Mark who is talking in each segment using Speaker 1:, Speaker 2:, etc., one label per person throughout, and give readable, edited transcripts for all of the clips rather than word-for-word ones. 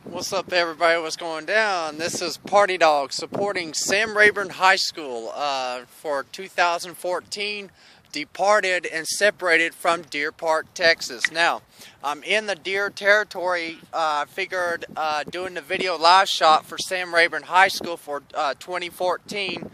Speaker 1: What's up, everybody? What's going down? This is Party Dog supporting Sam Rayburn High School for 2014. Departed and separated from Deer Park, Texas. Now, I'm in the Deer territory. I figured doing the video live shot for Sam Rayburn High School for 2014.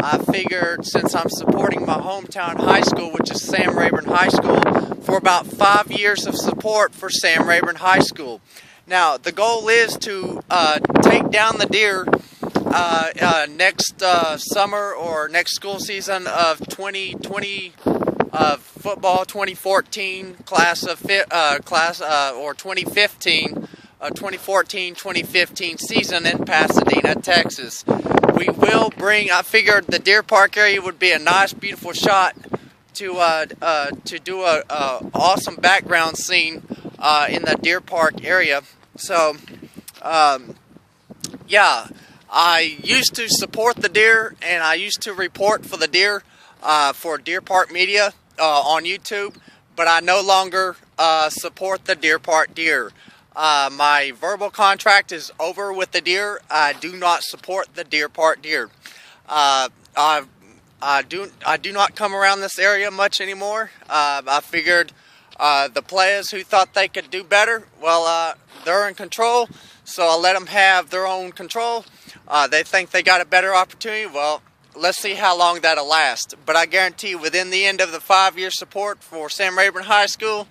Speaker 1: I figured since I'm supporting my hometown high school, which is Sam Rayburn High School, for about 5 years of support for Sam Rayburn High School. Now, the goal is to take down the Deer next summer or next school season of 2020 football 2014 class of or 2015 2014-2015 season in Pasadena, Texas. We will bring. I figured the Deer Park area would be a nice, beautiful shot to do a awesome background scene in the Deer Park area. So, yeah, I used to support the Deer, and I used to report for the Deer for Deer Park Media on YouTube, but I no longer support the Deer Park Deer. My verbal contract is over with the Deer. I do not support the Deer Park Deer. I do not come around this area much anymore. I figured the players who thought they could do better, well, they're in control, so I'll let them have their own control. They think they got a better opportunity. Well, let's see how long that'll last. But I guarantee within the end of the 5-year support for Sam Rayburn High School,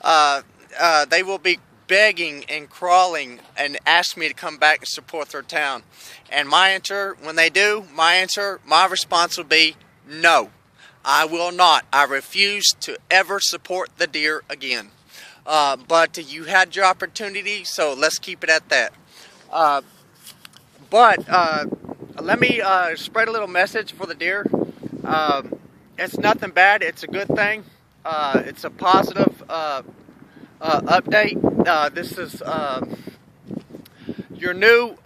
Speaker 1: they will be begging and crawling and ask me to come back and support their town. And my answer, when they do, my response will be no. I will not. I refuse to ever support the Deer again. But you had your opportunity, so let's keep it at that. Let me spread a little message for the Deer. It's nothing bad. It's a good thing. It's a positive update. This is your new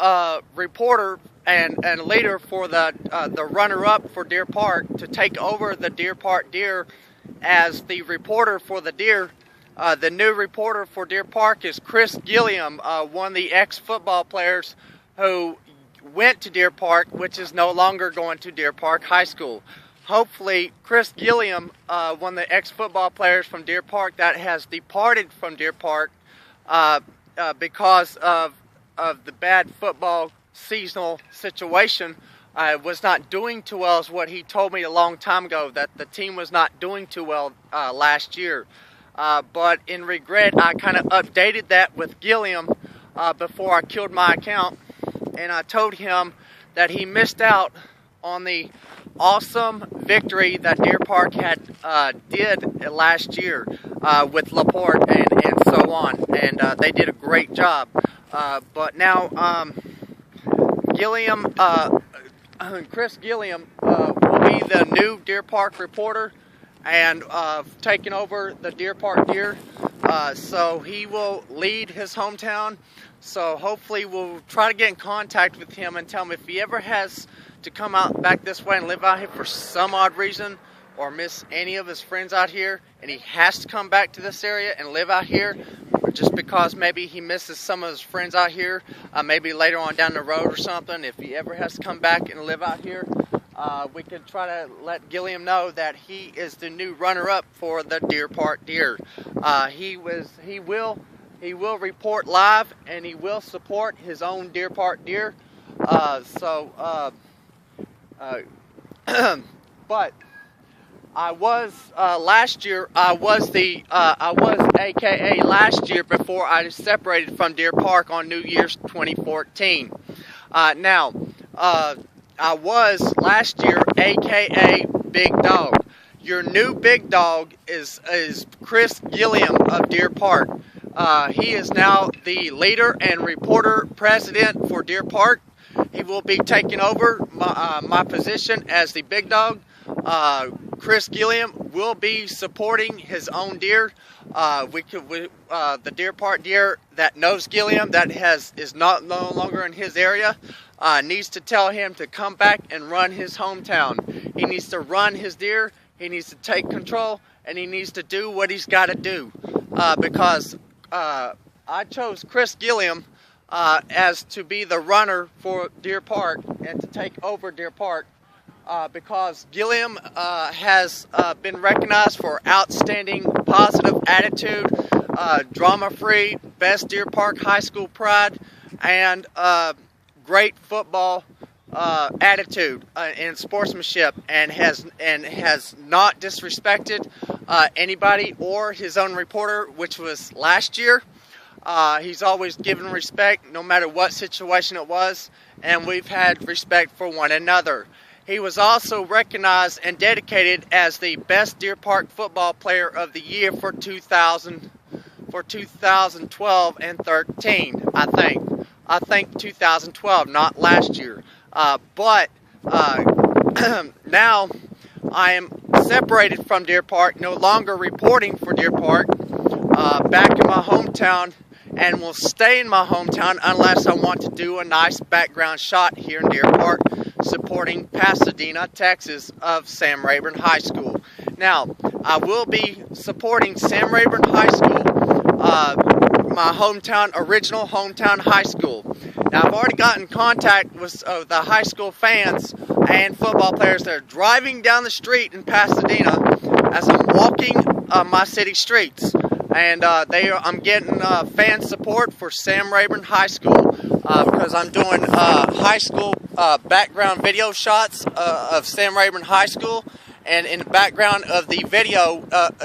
Speaker 1: reporter and leader for the runner-up for Deer Park to take over the Deer Park Deer as the reporter for the Deer. The new reporter for Deer Park is Chris Gilliam, one of the ex-football players who went to Deer Park, which is no longer going to Deer Park High School. Hopefully, Chris Gilliam, one of the ex-football players from Deer Park that has departed from Deer Park because of the bad football seasonal situation, was not doing too well, is what he told me a long time ago, that the team was not doing too well last year. But in regret, I kind of updated that with Gilliam before I killed my account, and I told him that he missed out on the awesome victory that Deer Park had did last year with Laporte and so on, and they did a great job. But now Gilliam, Chris Gilliam will be the new Deer Park reporter and taking over the Deer Park Deer. So he will lead his hometown. So hopefully we'll try to get in contact with him and tell him if he ever has to come out back this way and live out here for some odd reason, or miss any of his friends out here, and he has to come back to this area and live out here, or just because maybe he misses some of his friends out here, maybe later on down the road or something, if he ever has to come back and live out here, we could try to let Gilliam know that he is the new runner-up for the Deer Park Deer. He will report live, and he will support his own Deer Park Deer. But I was last year. I was AKA last year before I separated from Deer Park on New Year's 2014. Now, I was last year AKA Big Dog. Your new Big Dog is Chris Gilliam of Deer Park. He is now the leader and reporter president for Deer Park. He will be taking over my position as the Big Dog. Chris Gilliam will be supporting his own Deer. The Deer Park Deer that knows Gilliam, that is no longer in his area, needs to tell him to come back and run his hometown. He needs to run his Deer. He needs to take control, and he needs to do what he's got to do. Because I chose Chris Gilliam as to be the runner for Deer Park and to take over Deer Park, because Gilliam has been recognized for outstanding positive attitude, drama-free, best Deer Park High School pride, and great football attitude and sportsmanship, and has not disrespected anybody or his own reporter, which was last year. He's always given respect no matter what situation it was, and we've had respect for one another. He was also recognized and dedicated as the best Deer Park football player of the year for 2012 and 13, I think 2012, not last year. But now I am separated from Deer Park, no longer reporting for Deer Park, back in my hometown, and will stay in my hometown unless I want to do a nice background shot here in Deer Park, supporting Pasadena, Texas, of Sam Rayburn High School. Now, I will be supporting Sam Rayburn High School, my original hometown high school. Now, I've already gotten in contact with the high school fans and football players that are driving down the street in Pasadena as I'm walking my city streets. And I'm getting fan support for Sam Rayburn High School because I'm doing high school background video shots of Sam Rayburn High School, and in the background of the video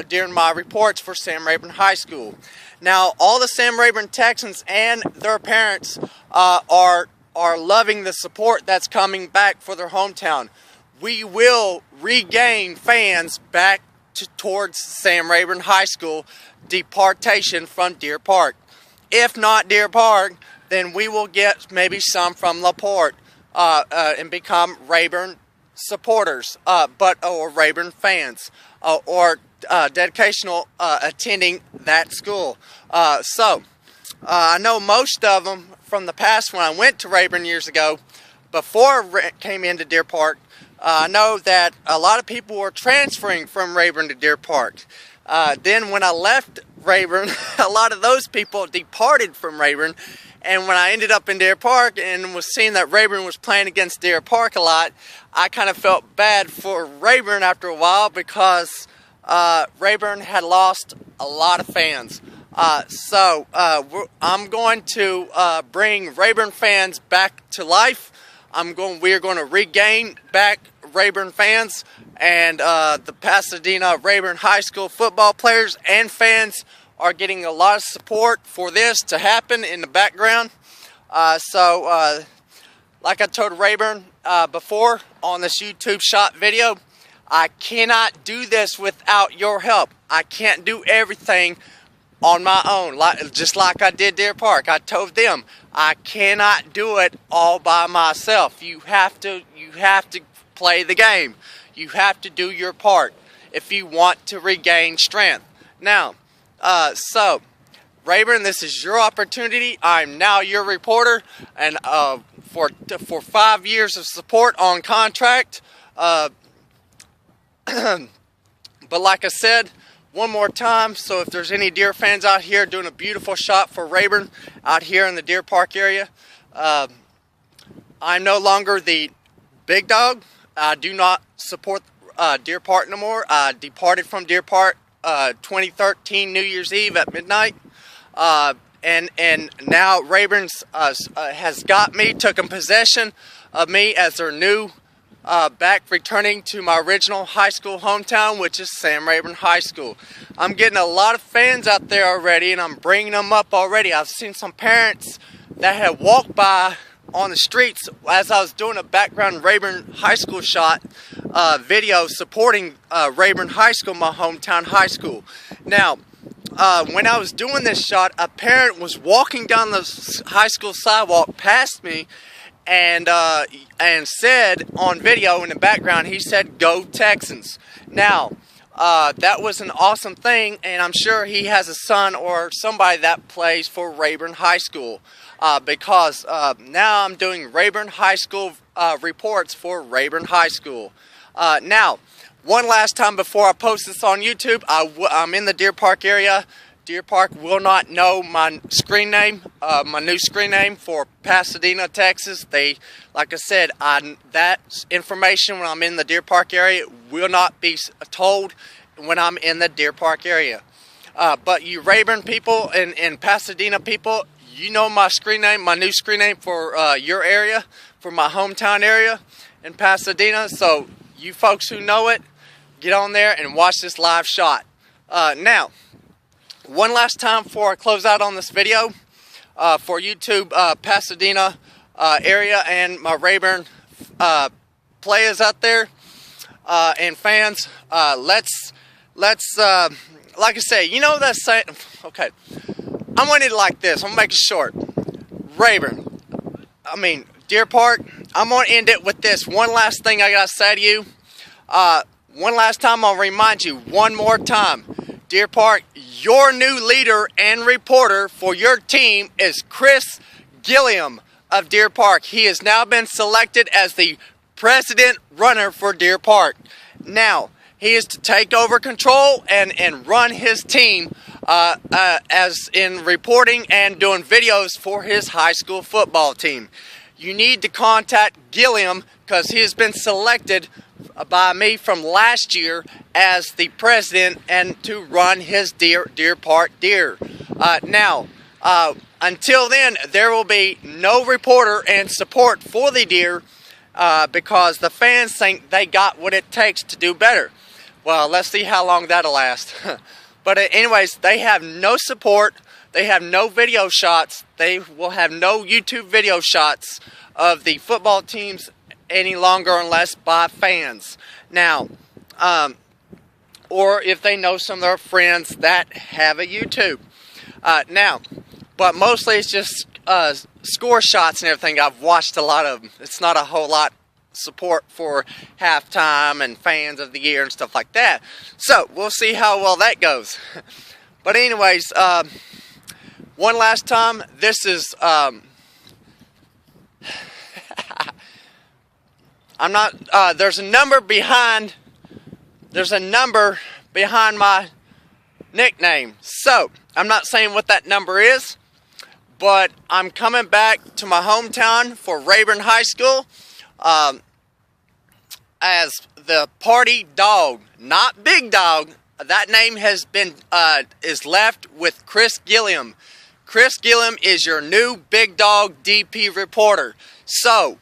Speaker 1: during my reports for Sam Rayburn High School. Now, all the Sam Rayburn Texans and their parents are loving the support that's coming back for their hometown. We will regain fans back towards Sam Rayburn High School, deportation from Deer Park. If not Deer Park, then we will get maybe some from LaPorte and become Rayburn supporters, or Rayburn fans, or dedicational attending that school. So I know most of them from the past when I went to Rayburn years ago, before I came into Deer Park. I know that a lot of people were transferring from Rayburn to Deer Park. Then when I left Rayburn, a lot of those people departed from Rayburn. And when I ended up in Deer Park and was seeing that Rayburn was playing against Deer Park a lot, I kind of felt bad for Rayburn after a while, because Rayburn had lost a lot of fans. So I'm going to bring Rayburn fans back to life. We're going to regain back Rayburn fans, and the Pasadena Rayburn High School football players and fans are getting a lot of support for this to happen in the background. So like I told Rayburn before on this YouTube shot video, I cannot do this without your help. I can't do everything on my own, just like I did Deer Park. I told them I cannot do it all by myself. You have to play the game. You have to do your part if you want to regain strength. Now, so Rayburn, this is your opportunity. I'm now your reporter, and for 5 years of support on contract. But like I said, one more time, so if there's any Deer fans out here doing a beautiful shot for Rayburn out here in the Deer Park area, I'm no longer the big dog. I do not support Deer Park no more. I departed from Deer Park 2013 New Year's Eve at midnight, and now Rayburn's has got me, taken possession of me as their new back, returning to my original high school hometown, which is Sam Rayburn High School. I'm getting a lot of fans out there already, and I'm bringing them up already. I've seen some parents that had walked by on the streets as I was doing a background Rayburn High School shot video supporting Rayburn High School, my hometown high school. Now, when I was doing this shot, a parent was walking down the high school sidewalk past me, and said on video in the background, he said, "Go Texans." Now, that was an awesome thing, and I'm sure he has a son or somebody that plays for Rayburn High School, because now I'm doing Rayburn High School reports for Rayburn High School. Now, one last time before I post this on YouTube, I'm in the Deer Park area Deer Park will not know my screen name, my new screen name for Pasadena, Texas. Like I said, that information when I'm in the Deer Park area will not be told when I'm in the Deer Park area. But you Rayburn people and Pasadena people, you know my screen name, my new screen name for your area, for my hometown area in Pasadena. So you folks who know it, get on there and watch this live shot. Now, one last time before I close out on this video, for YouTube Pasadena area and my Rayburn players out there and fans, let's like I say, you know that saying, okay, I'm gonna like this, I'm gonna make it short. Rayburn, I mean Deer Park, I'm gonna end it with this one last thing I gotta say to you. One last time, I'll remind you one more time. Deer Park, your new leader and reporter for your team is Chris Gilliam of Deer Park. He has now been selected as the president runner for Deer Park. Now, he is to take over control and run his team as in reporting and doing videos for his high school football team. You need to contact Gilliam because he has been selected by me from last year as the president and to run his Deer Park Deer. Now, until then, there will be no reporter and support for the Deer because the fans think they got what it takes to do better. Well, let's see how long that'll last. But anyways, they have no support. They have no video shots. They will have no YouTube video shots of the football teams any longer unless by fans. Now, or if they know some of their friends that have a YouTube. Now, but mostly it's just score shots and everything. I've watched a lot of them. It's not a whole lot support for halftime and fans of the year and stuff like that. So, we'll see how well that goes. But anyways, one last time, this is, I'm not, there's a number behind my nickname. So, I'm not saying what that number is, but I'm coming back to my hometown for Rayburn High School as the party dog, not Big Dog. That name has been, is left with Chris Gilliam. Chris Gilliam is your new Big Dog DP reporter. So,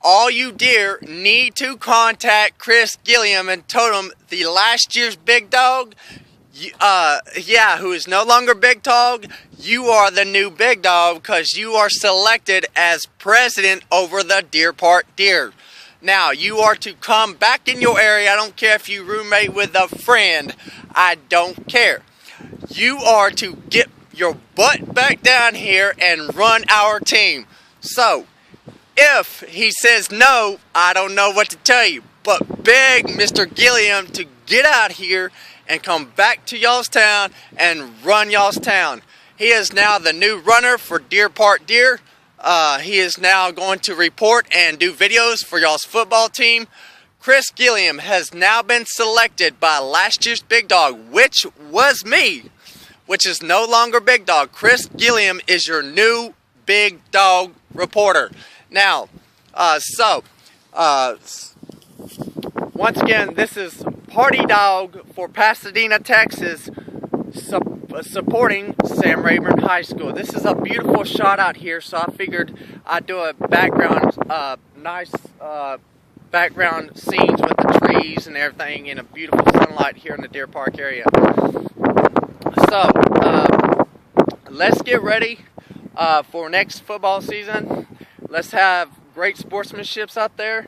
Speaker 1: all you Deer need to contact Chris Gilliam and tell him the last year's Big Dog, who is no longer Big Dog, you are the new Big Dog because you are selected as president over the Deer Park Deer. Now, you are to come back in your area. I don't care if you roommate with a friend. I don't care. You are to get your butt back down here and run our team. So, if he says no, I don't know what to tell you. But beg Mr. Gilliam to get out here and come back to y'all's town and run y'all's town. He is now the new runner for Deer Park Deer. He is now going to report and do videos for y'all's football team. Chris Gilliam has now been selected by last year's Big Dog, which was me, which is no longer Big Dog. Chris Gilliam is your new Big Dog reporter. Now, once again, this is Party Dog for Pasadena, Texas, supporting Sam Rayburn High School. This is a beautiful shot out here, so I figured I'd do a background, nice background scenes with the trees and everything in a beautiful sunlight here in the Deer Park area. So, let's get ready for next football season. Let's have great sportsmanships out there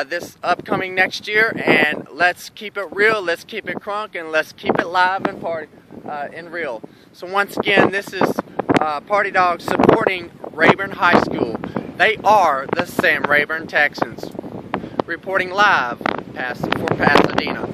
Speaker 1: this upcoming next year, and let's keep it real, let's keep it crunk, and let's keep it live and party and real. So once again, this is Party Dog supporting Rayburn High School. They are the Sam Rayburn Texans, reporting live for Pasadena.